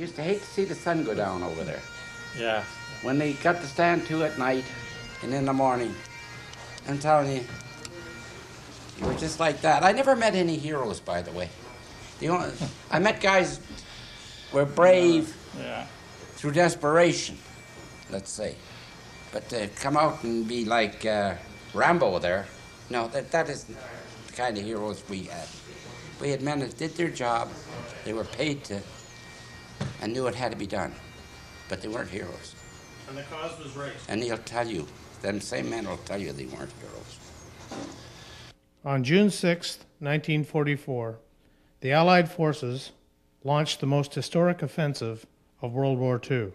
Used to hate to see the sun go down over there. Yeah. When they got to stand to at night and in the morning, I'm telling you, you were just like that. I never met any heroes, by the way. I met guys who were brave through desperation, let's say. But to come out and be like Rambo there, no, that isn't the kind of heroes we had. We had men that did their job, they were paid to, and knew it had to be done. But they weren't heroes. And the cause was right. And they'll tell you, them same men will tell you they weren't heroes. On June 6, 1944, the Allied forces launched the most historic offensive of World War II.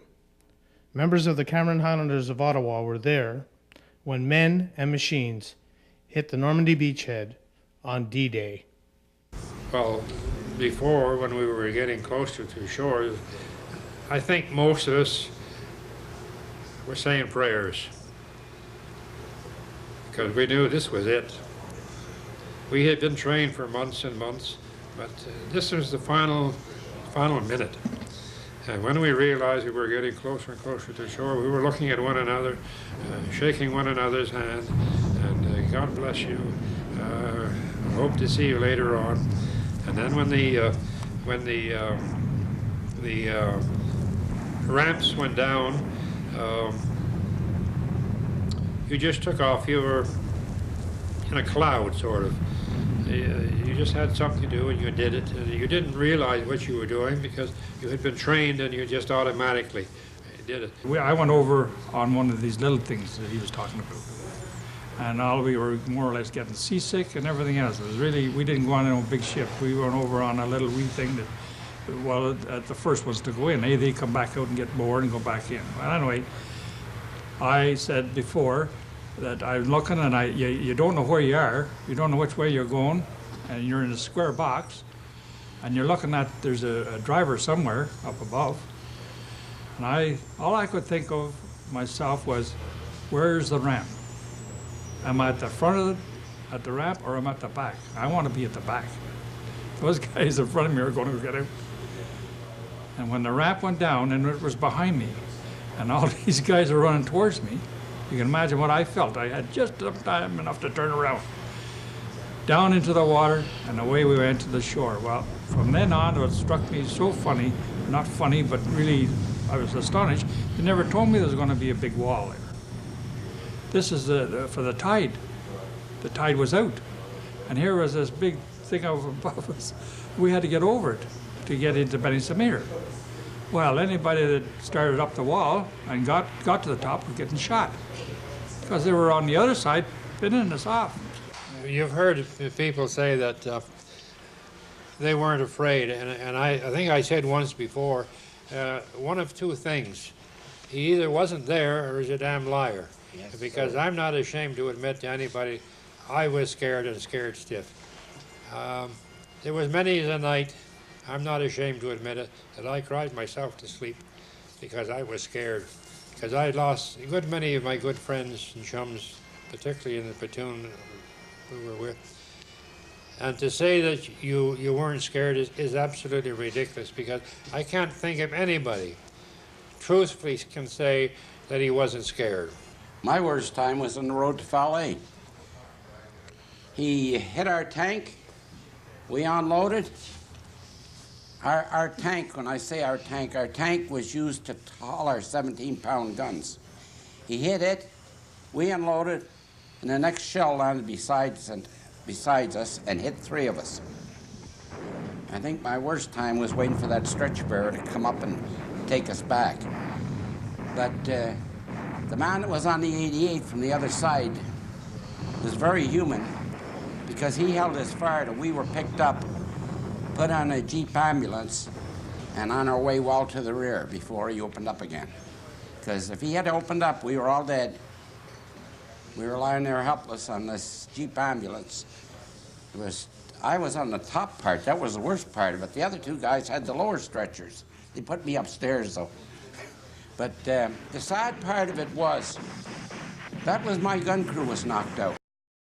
Members of the Cameron Highlanders of Ottawa were there when men and machines hit the Normandy beachhead on D-Day. Well, before, when we were getting closer to shore, I think most of us were saying prayers because we knew this was it. We had been trained for months and months, but this was the final minute. And when we realized we were getting closer and closer to shore, we were looking at one another, shaking one another's hand, and God bless you. Hope to see you later on. And then when the ramps went down, you just took off. You were in a cloud, sort of. You just had something to do and you did it. And you didn't realize what you were doing because you had been trained and you just automatically did it. I went over on one of these little things that he was talking about. And all we were more or less getting seasick and everything else. It was really, we didn't go on a big ship. We went over on a little wee thing that, well, the first was to go in. They come back out and get bored and go back in. Well, anyway, I said before that I'm looking and you don't know where you are. You don't know which way you're going. And you're in a square box. And you're looking at, there's a driver somewhere up above. And all I could think of myself was, where's the ramp? Am I at the front at the ramp, or am I at the back? I want to be at the back. Those guys in front of me are going to get out. And when the ramp went down, and it was behind me, and all these guys are running towards me, you can imagine what I felt. I had just enough to turn around. Down into the water, and away we went to the shore. Well, from then on, it struck me so funny, not funny, but really, I was astonished. They never told me there was going to be a big wall there. This is for the tide. The tide was out. And here was this big thing over above us. We had to get over it to get into Benny-Samir. Well, anybody that started up the wall and got to the top was getting shot because they were on the other side pinning us off. You've heard people say that they weren't afraid, and I think I said once before, one of two things. He either wasn't there or he's a damn liar. Yes, because I'm not ashamed to admit to anybody I was scared and scared stiff. There was many a night, I'm not ashamed to admit it, that I cried myself to sleep because I was scared. Because I lost a good many of my good friends and chums, particularly in the platoon we were with. And to say that you weren't scared is absolutely ridiculous, because I can't think of anybody truthfully can say that he wasn't scared. My worst time was on the road to Falais. He hit our tank, we unloaded. Our tank, when I say our tank was used to haul our 17-pound guns. He hit it, we unloaded, and the next shell landed besides us and hit three of us. I think my worst time was waiting for that stretcher bearer to come up and take us back. But the man that was on the 88 from the other side was very human, because he held his fire till we were picked up, put on a Jeep ambulance, and on our way well to the rear before he opened up again. Because if he had opened up, we were all dead. We were lying there helpless on this Jeep ambulance. I was on the top part. That was the worst part of it. The other two guys had the lower stretchers. They put me upstairs, though. But the sad part of it was, that was my gun crew was knocked out.